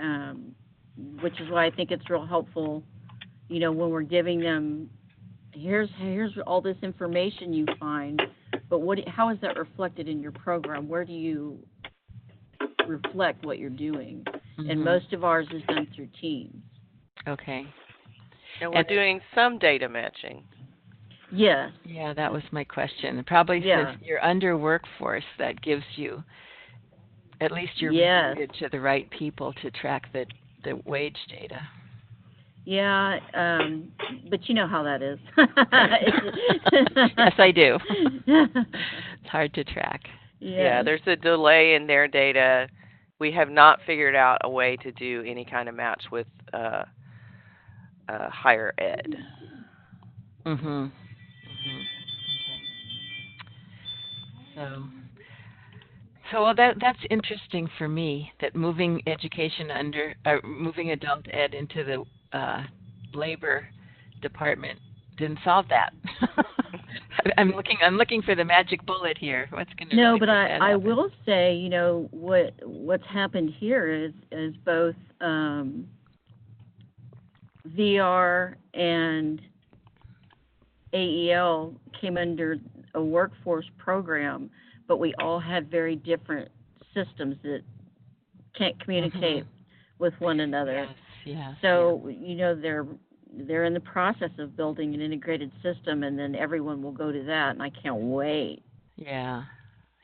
Speaker 2: which is why I think it's real helpful. When we're giving them, here's all this information you find, but how is that reflected in your program? Where do you reflect what you're doing?
Speaker 1: Mm-hmm.
Speaker 2: And most of ours is done through Teams.
Speaker 1: Okay.
Speaker 3: And we're doing some data matching.
Speaker 2: Yes.
Speaker 1: Yeah, that was my question. Probably since you're under workforce, that gives you, at least you're related to the right people to track the wage data.
Speaker 2: Yeah, but you know how that is.
Speaker 1: Yes, I do. It's hard to track.
Speaker 3: Yeah, there's a delay in their data. We have not figured out a way to do any kind of match with higher ed.
Speaker 1: Mhm. Okay. So well, that's interesting for me. That moving education moving adult ed into the labor department didn't solve that. I'm looking for the magic bullet here. What's going to
Speaker 2: No,
Speaker 1: really
Speaker 2: but
Speaker 1: make that
Speaker 2: I
Speaker 1: happen?
Speaker 2: will say, what's happened here is both VR and AEL came under a workforce program, but we all have very different systems that can't communicate with one another.
Speaker 1: Yes.
Speaker 2: So they're in the process of building an integrated system, and then everyone will go to that, and I can't wait.
Speaker 1: Yeah.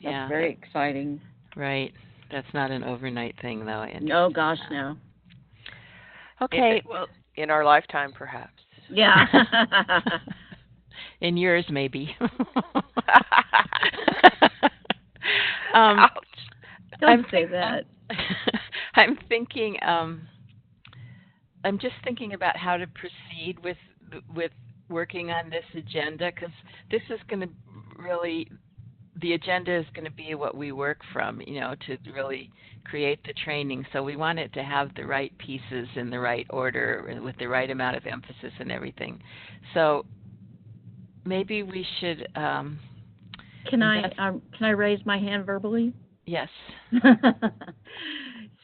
Speaker 2: That's very exciting.
Speaker 1: Right. That's not an overnight thing, though.
Speaker 2: Oh gosh, no.
Speaker 3: Okay. Well, in our lifetime, perhaps.
Speaker 2: Yeah.
Speaker 1: In yours, maybe.
Speaker 2: Ouch. Don't say that.
Speaker 1: I'm thinking. I'm just thinking about how to proceed with working on this agenda, because this is going to really, the agenda is going to be what we work from, to really create the training. So we want it to have the right pieces in the right order and with the right amount of emphasis and everything. So maybe we should.
Speaker 2: Can I raise my hand verbally?
Speaker 1: Yes.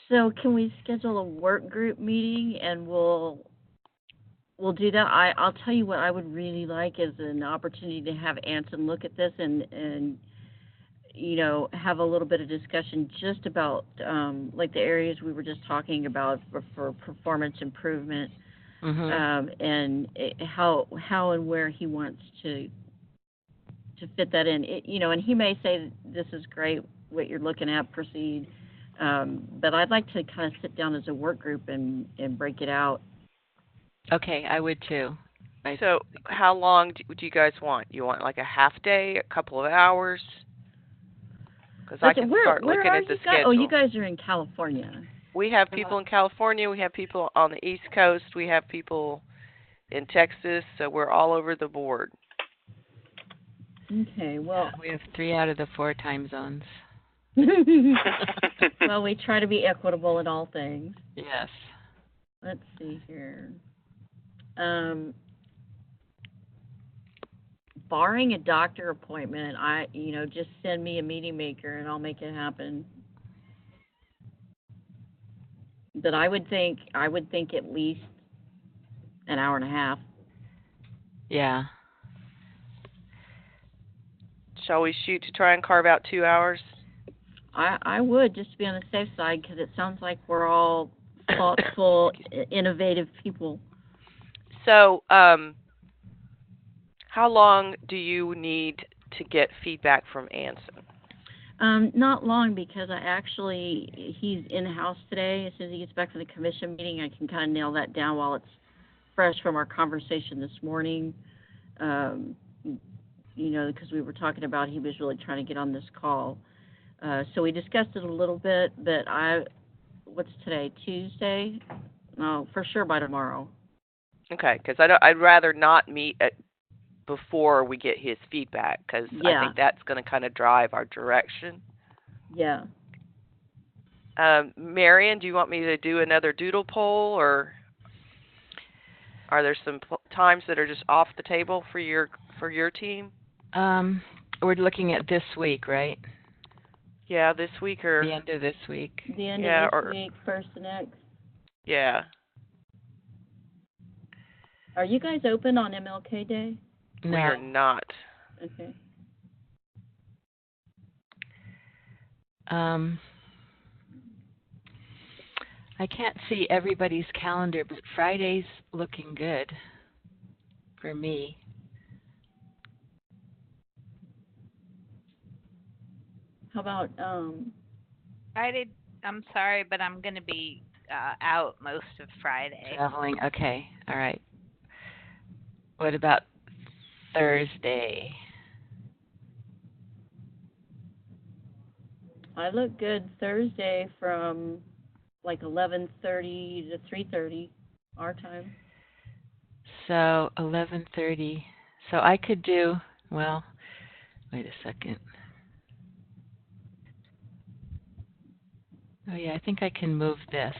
Speaker 2: So can we schedule a work group meeting, and we'll do that. I'll tell you what I would really like is an opportunity to have Anson look at this and have a little bit of discussion just about like the areas we were just talking about for performance improvement, and how and where he wants to fit that in. And he may say, this is great, what you're looking at, proceed. But I'd like to kind of sit down as a work group and break it out.
Speaker 1: Okay, I would too.
Speaker 3: So how long do you guys want? You want like a half day, a couple of hours? Because I can start looking at the schedule.
Speaker 2: Oh, you guys are in California.
Speaker 3: We have people in California. We have people on the East Coast. We have people in Texas. So we're all over the board.
Speaker 2: Okay, well.
Speaker 1: We have 3 out of the 4 time zones.
Speaker 2: Well, we try to be equitable in all things.
Speaker 1: Yes.
Speaker 2: Let's see here. Barring a doctor appointment, just send me a meeting maker and I'll make it happen. But I would think at least an hour and a half.
Speaker 1: Yeah.
Speaker 3: Shall we shoot to try and carve out 2 hours?
Speaker 2: I would, just to be on the safe side, because it sounds like we're all thoughtful, innovative people.
Speaker 3: So, how long do you need to get feedback from Anson?
Speaker 2: Not long, because he's in-house today. As soon as he gets back from the commission meeting, I can kind of nail that down while it's fresh from our conversation this morning. Because we were talking about he was really trying to get on this call. So we discussed it a little bit, but what's today, Tuesday? No, for sure by tomorrow.
Speaker 3: Okay, because I'd rather not meet before we get his feedback, because I think that's going to kind of drive our direction.
Speaker 2: Yeah.
Speaker 3: Marion, do you want me to do another doodle poll, or are there some times that are just off the table for your team?
Speaker 1: We're looking at this week, right?
Speaker 3: Yeah, this week or
Speaker 1: the end of this week.
Speaker 2: The end of this week, first the next.
Speaker 3: Yeah.
Speaker 2: Are you guys open on MLK Day?
Speaker 1: No.
Speaker 3: We are not.
Speaker 2: Okay.
Speaker 1: I can't see everybody's calendar, but Friday's looking good for me.
Speaker 2: How about
Speaker 6: Friday? I'm sorry, but I'm going to be out most of Friday.
Speaker 1: Traveling. Okay. All right. What about Thursday?
Speaker 2: I look good Thursday from like 11:30 to 3:30 our time.
Speaker 1: So 11:30. So I could do, well, wait a second. Oh yeah, I think I can move this.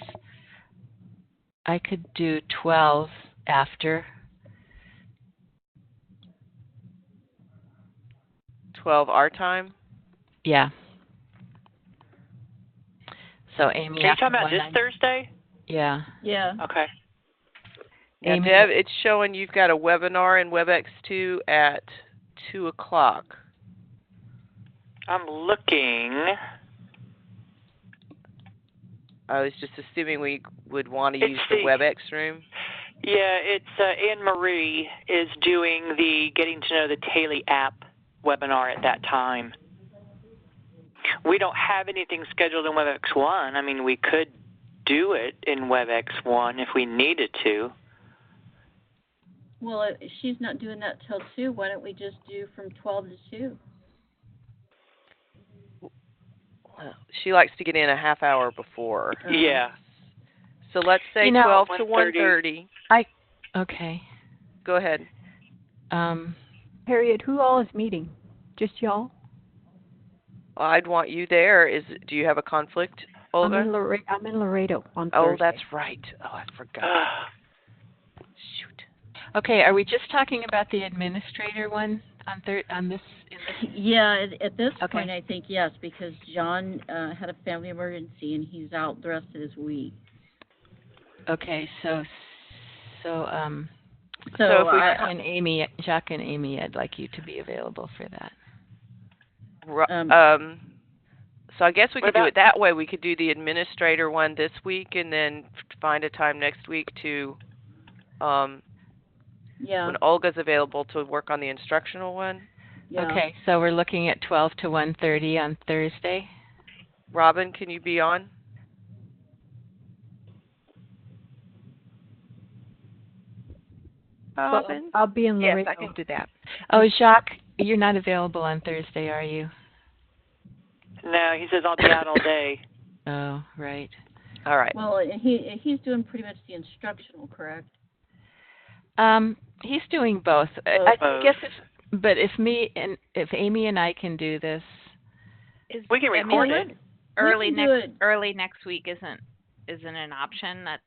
Speaker 1: I could do 12 after.
Speaker 3: 12 our time?
Speaker 1: Yeah. So Amy,
Speaker 7: are you talking about this Thursday?
Speaker 1: Yeah.
Speaker 2: Yeah.
Speaker 7: Okay.
Speaker 3: Now, Deb, it's showing you've got a webinar in WebEx2 at 2 o'clock.
Speaker 7: I'm looking.
Speaker 3: I was just assuming we would want to use the WebEx room.
Speaker 7: Yeah, it's Anne Marie is doing the Getting to Know the Taley app webinar at that time. We don't have anything scheduled in WebEx1. I mean, we could do it in WebEx1 if we needed to.
Speaker 2: Well, if she's not doing that till 2, why don't we just do from 12 to 2?
Speaker 3: She likes to get in a half hour before.
Speaker 7: Yeah.
Speaker 3: So let's say 12 to 1:30.
Speaker 1: Okay.
Speaker 3: Go ahead.
Speaker 8: Harriet, who all is meeting? Just y'all?
Speaker 3: Well, I'd want you there. Do you have a conflict, Olga?
Speaker 8: I'm in Laredo on Thursday.
Speaker 3: Oh, that's right. Oh, I forgot. Shoot.
Speaker 1: Okay, are we just talking about the administrator one on this?
Speaker 2: Yeah, at this
Speaker 1: Okay.
Speaker 2: point, I think yes, because John had a family emergency and he's out the rest of this week.
Speaker 1: Okay, so
Speaker 3: if we
Speaker 1: Jacques and Amy, I'd like you to be available for that.
Speaker 3: So I guess we could do
Speaker 7: about-
Speaker 3: it that way. We could do the administrator one this week and then find a time next week to,
Speaker 2: Yeah.
Speaker 3: when Olga's available, to work on the instructional one.
Speaker 2: Yeah.
Speaker 1: Okay, so we're looking at 12 to 1:30 on Thursday.
Speaker 3: Robin, can you be on? Robin?
Speaker 8: I'll be in
Speaker 4: Yes,
Speaker 8: Laredo.
Speaker 4: I can do that.
Speaker 1: Oh, Jacques, you're not available on Thursday, are you?
Speaker 7: No, he says I'll be out all day.
Speaker 1: Oh, right.
Speaker 3: All right.
Speaker 2: Well, he's doing pretty much the instructional, correct?
Speaker 1: He's doing both. I guess if Amy and I can do this.
Speaker 7: We can record it.
Speaker 6: Early next week isn't an option. That's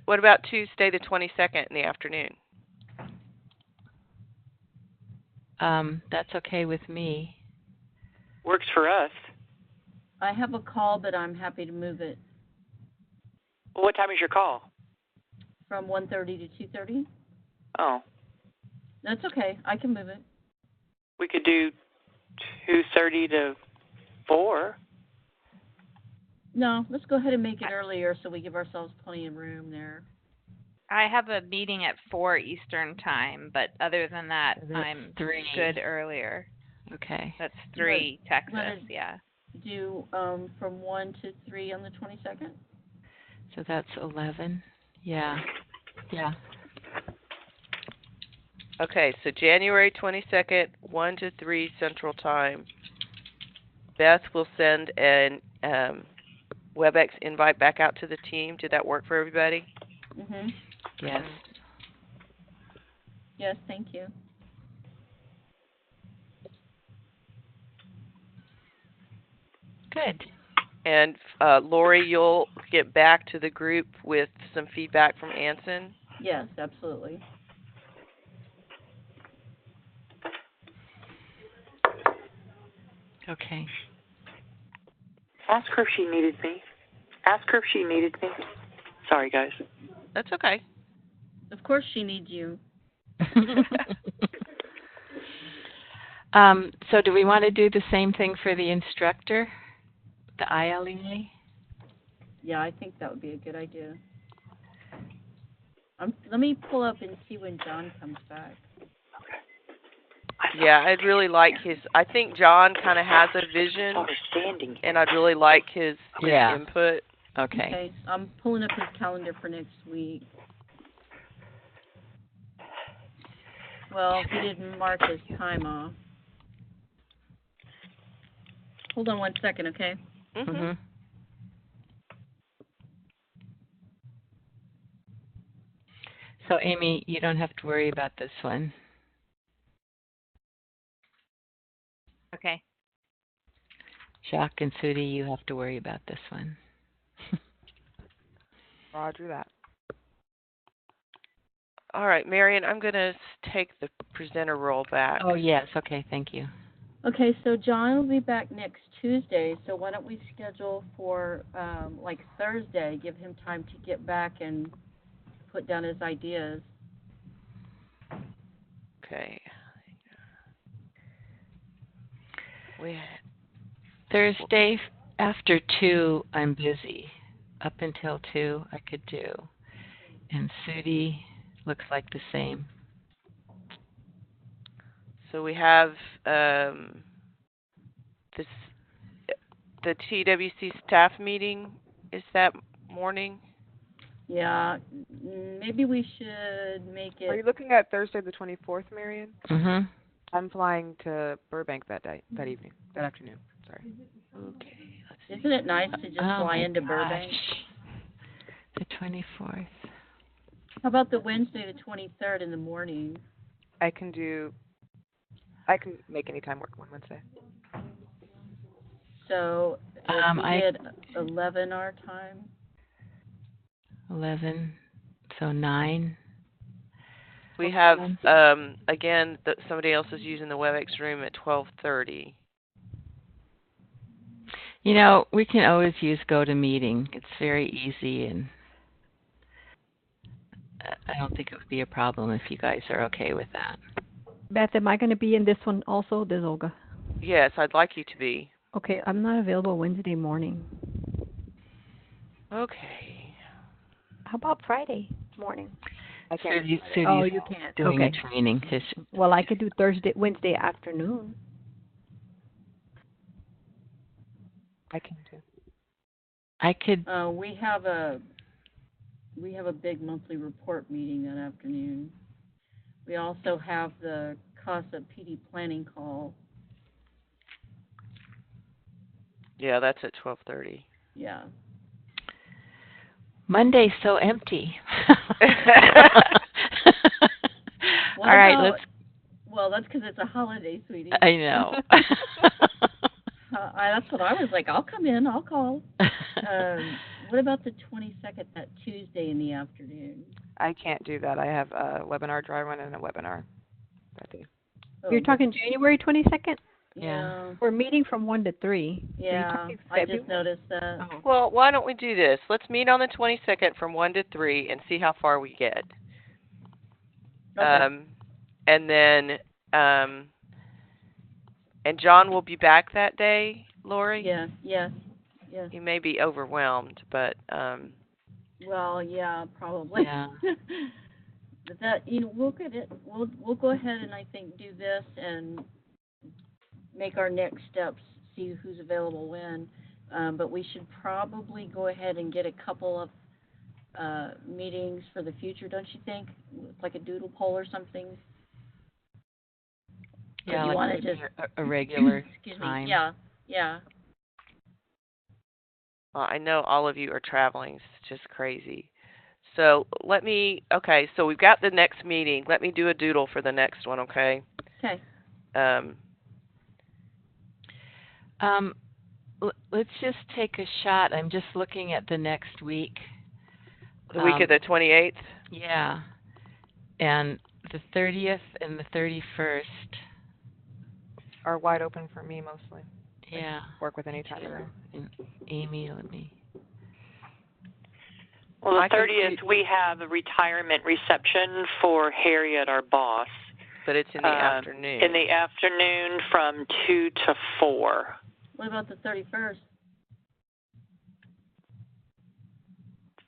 Speaker 3: What about Tuesday the 22nd in the afternoon?
Speaker 1: That's okay with me.
Speaker 7: Works for us.
Speaker 2: I have a call, but I'm happy to move it
Speaker 7: What time is your call?
Speaker 2: from 1:30 to 2:30.
Speaker 7: Oh,
Speaker 2: That's okay. I can move it.
Speaker 7: we could do 2:30 to 4.
Speaker 2: No, let's go ahead and make it earlier so we give ourselves plenty of room there.
Speaker 6: I have a meeting at 4 Eastern time, but other than that,
Speaker 1: That's
Speaker 6: I'm
Speaker 1: 3.
Speaker 6: good earlier.
Speaker 1: Okay.
Speaker 6: That's 3 Texas,
Speaker 2: wanna-
Speaker 6: yeah.
Speaker 2: Do from 1 to 3 on the 22nd.
Speaker 1: So that's 11. Yeah. Yeah.
Speaker 3: Okay, so January 22nd, 1 to 3 Central Time. Beth will send an WebEx invite back out to the team. Did that work for everybody?
Speaker 2: Mhm.
Speaker 1: Yes.
Speaker 2: Yes, thank you.
Speaker 1: Good.
Speaker 3: And Lori, you'll get back to the group with some feedback from Anson.
Speaker 2: Yes, absolutely.
Speaker 1: Okay.
Speaker 7: Ask her if she needed me. Ask her if she needed me. Sorry, guys.
Speaker 3: That's okay.
Speaker 2: Of course she needs you.
Speaker 1: So do we want to do the same thing for the instructor, the ILEA?
Speaker 2: Yeah, I think that would be a good idea. Let me pull up and see when John comes back.
Speaker 3: Yeah, I'd really like his. I think John kind of has a vision, and I'd really like his input.
Speaker 1: Okay.
Speaker 2: I'm pulling up his calendar for next week. Well, he didn't mark his time off. Hold on 1 second, okay?
Speaker 1: Mhm. So Amy, you don't have to worry about this one.
Speaker 6: Okay.
Speaker 1: Jacques and Sudi, you have to worry about this one.
Speaker 4: Roger that.
Speaker 3: All right, Marion, I'm going to take the presenter role back.
Speaker 1: Oh, yes. Okay, thank you.
Speaker 2: Okay, so John will be back next Tuesday, so why don't we schedule for like Thursday, give him time to get back and put down his ideas.
Speaker 3: Okay.
Speaker 1: Thursday after 2, I'm busy. Up until 2, I could do. And Sudi looks like the same.
Speaker 3: So we have the TWC staff meeting. Is that morning?
Speaker 2: Yeah, maybe we should make
Speaker 4: Are you
Speaker 2: it.
Speaker 4: looking at Thursday the 24th, Marion?
Speaker 1: Mhm.
Speaker 4: I'm flying to Burbank that afternoon. Sorry.
Speaker 1: Okay.
Speaker 2: Isn't it nice to just fly
Speaker 1: my
Speaker 2: into
Speaker 1: gosh.
Speaker 2: Burbank?
Speaker 1: The 24th.
Speaker 2: How about the Wednesday, the 23rd in the morning?
Speaker 4: I can make any time work on Wednesday.
Speaker 2: So if we did 11 our time.
Speaker 1: 11. So 9.
Speaker 3: We have again somebody else is using the WebEx room at 12:30.
Speaker 1: You know, we can always use GoToMeeting. It's very easy, and I don't think it would be a problem if you guys are okay with that.
Speaker 8: Beth, am I going to be in this one also? This is Olga.
Speaker 3: Yes, I'd like you to be.
Speaker 8: Okay, I'm not available Wednesday morning.
Speaker 3: Okay.
Speaker 8: How about Friday morning?
Speaker 4: I can't.
Speaker 8: Oh,
Speaker 1: Sudie's
Speaker 8: you can't.
Speaker 1: doing a
Speaker 8: Okay.
Speaker 1: training. 'Cause
Speaker 8: Well, I could do Wednesday afternoon.
Speaker 4: I can too.
Speaker 1: I could.
Speaker 2: We have a big monthly report meeting that afternoon. We also have the CASA PD planning call.
Speaker 3: Yeah, that's at 12:30.
Speaker 2: Yeah.
Speaker 1: Monday's so empty.
Speaker 2: What
Speaker 1: All right,
Speaker 2: about-
Speaker 1: let's.
Speaker 2: Well, that's because it's a holiday, sweetie.
Speaker 1: I know.
Speaker 2: That's what I was like. I'll come in. I'll call. What about the 22nd, that Tuesday in the afternoon?
Speaker 4: I can't do that. I have a webinar, dry run, and a webinar that day.
Speaker 8: You're talking January 22nd?
Speaker 2: Yeah.
Speaker 8: We're meeting from 1 to 3.
Speaker 2: Yeah, I just noticed that.
Speaker 8: Oh.
Speaker 3: Well, why don't we do this? Let's meet on the 22nd from 1 to 3 and see how far we get.
Speaker 2: Okay.
Speaker 3: And then, and John will be back that day, Lori?
Speaker 2: Yes.
Speaker 3: He may be overwhelmed, but,
Speaker 2: Well, yeah, probably.
Speaker 1: Yeah.
Speaker 2: But that, we'll get it. We'll go ahead and I think do this and make our next steps. See who's available when. But we should probably go ahead and get a couple of meetings for the future, don't you think? Like a doodle poll or something.
Speaker 1: Yeah,
Speaker 2: you
Speaker 1: like
Speaker 2: wanna
Speaker 1: maybe
Speaker 2: just
Speaker 1: a regular
Speaker 2: excuse
Speaker 1: time.
Speaker 2: me. Yeah.
Speaker 3: well, I know all of you are traveling. It's just crazy. So okay, so we've got the next meeting. Let me do a doodle for the next one, okay?
Speaker 2: Okay.
Speaker 1: Let's just take a shot. I'm just looking at the next week.
Speaker 3: The week of the 28th?
Speaker 1: Yeah. And the 30th and the 31st.
Speaker 4: Are wide open for me mostly.
Speaker 1: Yeah.
Speaker 4: Work with any time of day.
Speaker 1: And Amy, let me.
Speaker 7: Well, the 30th, we have a retirement reception for Harriet, our boss.
Speaker 3: But it's in the afternoon.
Speaker 7: In the afternoon from 2 to 4.
Speaker 2: What about the 31st?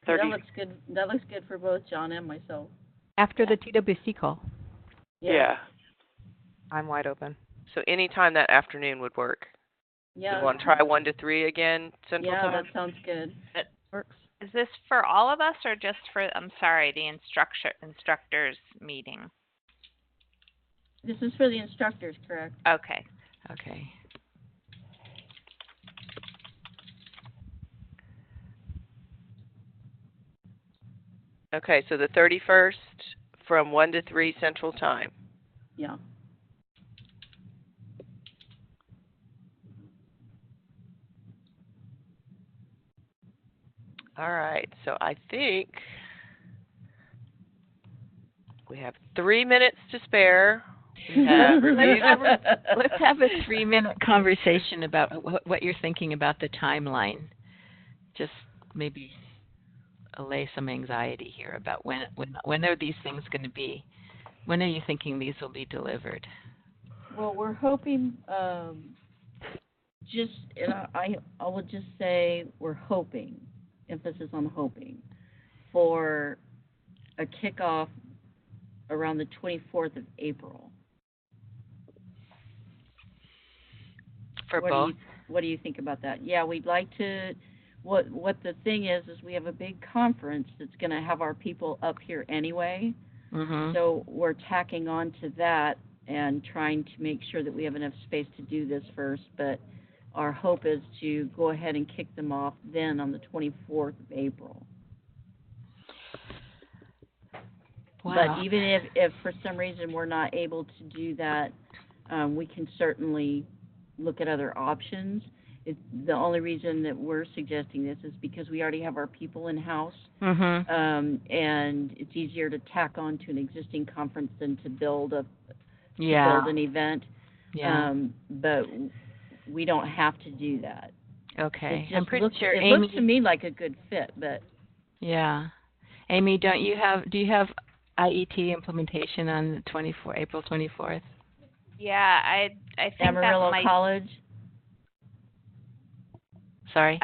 Speaker 7: 30.
Speaker 2: That looks good. That looks good for both John and myself.
Speaker 8: After the TWC call.
Speaker 7: Yeah.
Speaker 4: I'm wide open.
Speaker 3: So any time that afternoon would work.
Speaker 2: Yeah.
Speaker 3: You want to try 1 to 3 again, Central Time?
Speaker 2: Yeah, that sounds good.
Speaker 6: That
Speaker 2: works.
Speaker 6: Is this for all of us or just for, the instructors meeting?
Speaker 2: This is for the instructors, correct?
Speaker 6: Okay.
Speaker 1: Okay.
Speaker 3: Okay, so the 31st from 1 to 3 Central Time.
Speaker 2: Yeah.
Speaker 3: All right, so I think we have 3 minutes to spare. We have
Speaker 1: Let's have a 3-minute conversation about what you're thinking about the timeline. Just maybe allay some anxiety here about when are these things going to be? When are you thinking these will be delivered?
Speaker 2: Well, we're hoping. I would just say we're hoping. Emphasis on hoping for a kickoff around the 24th of April.
Speaker 1: For both?
Speaker 2: What do you think about that? Yeah, we'd like to. What the thing is we have a big conference that's going to have our people up here anyway.
Speaker 1: Mm-hmm.
Speaker 2: So we're tacking on to that and trying to make sure that we have enough space to do this first. But our hope is to go ahead and kick them off then on the 24th of April.
Speaker 1: Wow.
Speaker 2: But even if for some reason we're not able to do that, we can certainly look at other options. The only reason that we're suggesting this is because we already have our people in-house,
Speaker 1: Mm-hmm.
Speaker 2: and it's easier to tack on to an existing conference than to build an event.
Speaker 1: Yeah.
Speaker 2: But we don't have to do that.
Speaker 1: Okay. I'm pretty sure
Speaker 2: it
Speaker 1: Amy.
Speaker 2: looks to me like a good fit, but
Speaker 1: Yeah. Amy, do you have IET implementation on the April 24th?
Speaker 6: Yeah, I think that
Speaker 2: Amarillo
Speaker 6: might.
Speaker 2: College.
Speaker 1: Sorry?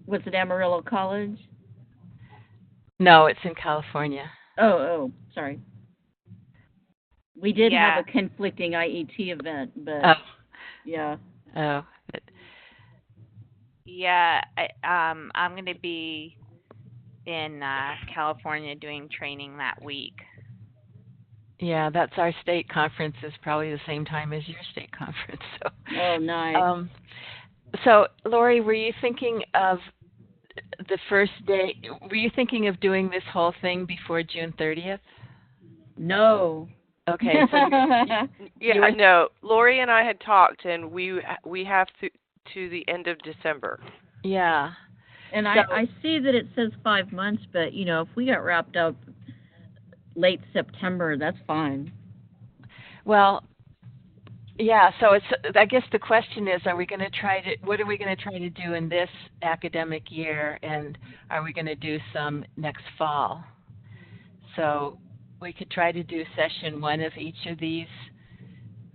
Speaker 2: Was it Amarillo College?
Speaker 1: No, it's in California.
Speaker 2: Oh, sorry. We did have
Speaker 6: Yeah.
Speaker 2: a conflicting IET event, but
Speaker 1: Oh,
Speaker 2: yeah.
Speaker 1: oh. But,
Speaker 6: Yeah, I'm going to be in California doing training that week.
Speaker 1: yeah, that's our state conference is probably the same time as your state conference. So,
Speaker 2: Oh, nice.
Speaker 1: so Lori, were you thinking of the first day? Were you thinking of doing this whole thing before June 30th?
Speaker 2: No.
Speaker 1: Okay, so
Speaker 3: Yeah, no. Lori and I had talked, and we have to the end of December.
Speaker 1: yeah.
Speaker 2: And
Speaker 1: So,
Speaker 2: I see that it says 5 months, but if we got wrapped up late September, that's fine.
Speaker 1: well, yeah. So I guess the question is, what are we going to try to do in this academic year, and are we going to do some next fall? So we could try to do session 1 of each of these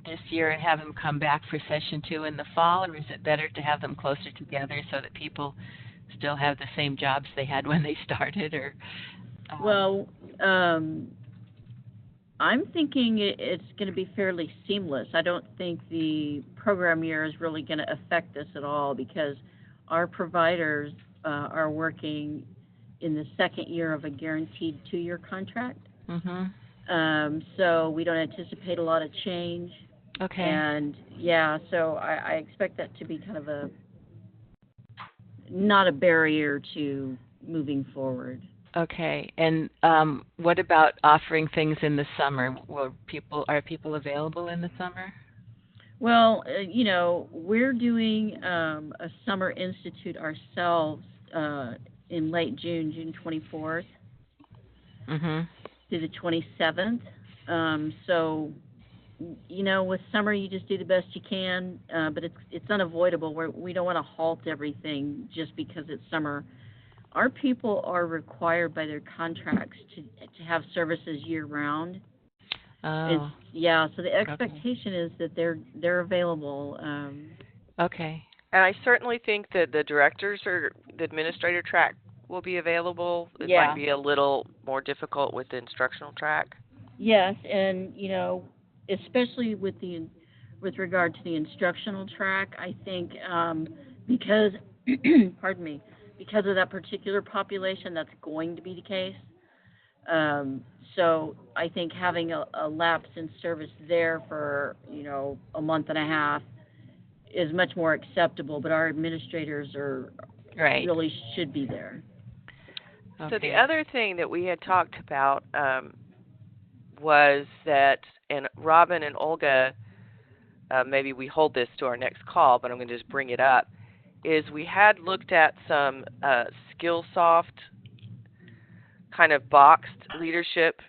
Speaker 1: this year and have them come back for session 2 in the fall, or is it better to have them closer together so that people still have the same jobs they had when they started? Or
Speaker 2: Well, I'm thinking it's going to be fairly seamless. I don't think the program year is really going to affect this at all because our providers are working in the second year of a guaranteed 2-year contract. So we don't anticipate a lot of change.
Speaker 1: Okay.
Speaker 2: And yeah, so I expect that to be kind of not a barrier to moving forward.
Speaker 1: Okay. And what about offering things in the summer? Are people available in the summer?
Speaker 2: Well, we're doing a summer institute ourselves in late June, June 24th through the 27th. So, with summer you just do the best you can, but it's unavoidable. We don't want to halt everything just because it's summer. Our people are required by their contracts to have services year round.
Speaker 1: Oh.
Speaker 2: So the expectation is that they're available.
Speaker 1: Okay.
Speaker 3: And I certainly think that the directors or the administrator track will be available. It might be a little more difficult with the instructional track.
Speaker 2: Yes, and especially with regard to the instructional track, I think because pardon me, because of that particular population, that's going to be the case. So I think having a lapse in service there for a month and a half is much more acceptable. But our administrators really should be there.
Speaker 3: Okay. So the other thing that we had talked about was that, and Robin and Olga, maybe we hold this to our next call, but I'm going to just bring it up, is we had looked at some SkillSoft kind of boxed leadership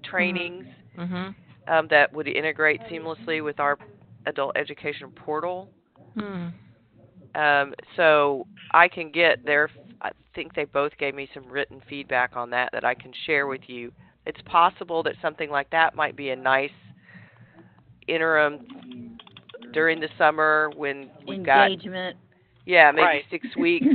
Speaker 3: trainings that would integrate seamlessly with our adult education portal. So I can get I think they both gave me some written feedback on that I can share with you. It's possible that something like that might be a nice interim during the summer when we've
Speaker 2: engagement.
Speaker 3: Maybe 6 weeks.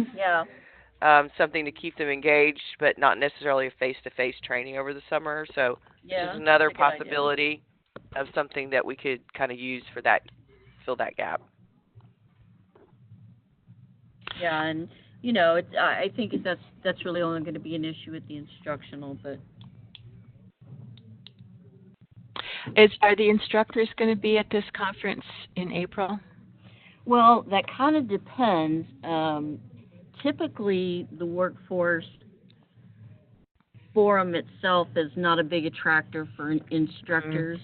Speaker 3: Something to keep them engaged, but not necessarily a face-to-face training over the summer. So this is another possibility of something that we could kind of use for that, fill that gap.
Speaker 2: Yeah, and I think that's really only going to be an issue with the instructional, but.
Speaker 1: Are the instructors going to be at this conference in April?
Speaker 2: Well, that kind of depends. Typically, the workforce forum itself is not a big attractor for instructors.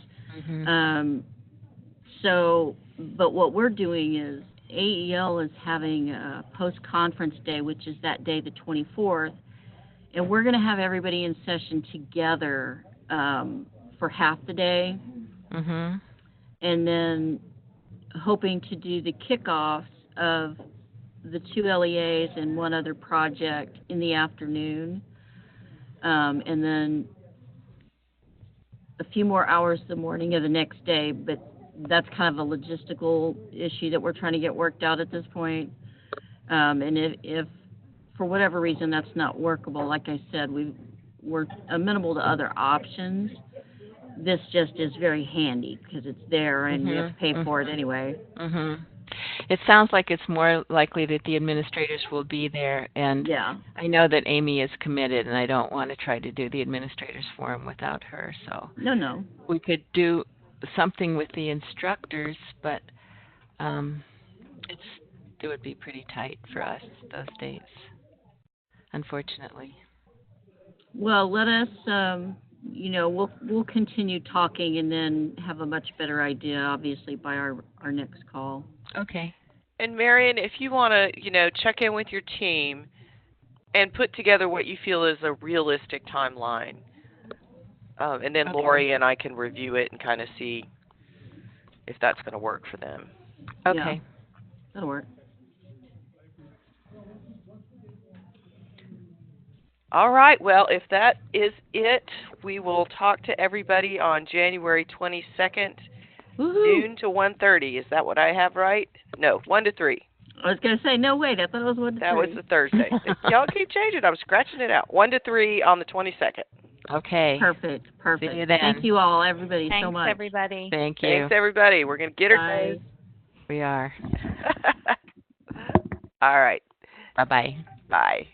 Speaker 2: But what we're doing is AEL is having a post-conference day, which is that day, the 24th, and we're going to have everybody in session together for half the day, and then hoping to do the kickoffs of the 2 LEAs and one other project in the afternoon, and then a few more hours the morning of the next day. But that's kind of a logistical issue that we're trying to get worked out at this point. And if for whatever reason that's not workable, like I said, we're amenable to other options. This just is very handy because it's there and we have to pay for it anyway.
Speaker 1: It sounds like it's more likely that the administrators will be there, and
Speaker 2: Yeah.
Speaker 1: I know that Amy is committed, and I don't want to try to do the administrators forum without her. So
Speaker 2: No.
Speaker 1: we could do something with the instructors, but it would be pretty tight for us those days, unfortunately.
Speaker 2: Well, let us, we'll continue talking and then have a much better idea, obviously, by our next call.
Speaker 1: Okay.
Speaker 3: And Marion, if you want to, check in with your team and put together what you feel is a realistic timeline, and then Lori and I can review it and kind of see if that's going to work for them.
Speaker 1: Okay.
Speaker 2: Yeah, that'll work.
Speaker 3: All right. Well, if that is it, we will talk to everybody on January 22nd, noon to 1:30. Is that what I have right? No, 1 to 3.
Speaker 2: I was going to say, no, wait, I thought it was 1 to 3.
Speaker 3: That was the Thursday. Y'all keep changing. I'm scratching it out. 1 to 3 on the 22nd.
Speaker 1: Okay.
Speaker 2: Perfect.
Speaker 1: See you then.
Speaker 2: Thank you all, everybody,
Speaker 6: Thanks,
Speaker 2: so much.
Speaker 6: everybody.
Speaker 1: Thank you.
Speaker 3: Thanks, everybody. We're going to get her.
Speaker 2: Bye.
Speaker 1: We are.
Speaker 3: All right.
Speaker 1: Bye-bye.
Speaker 3: Bye.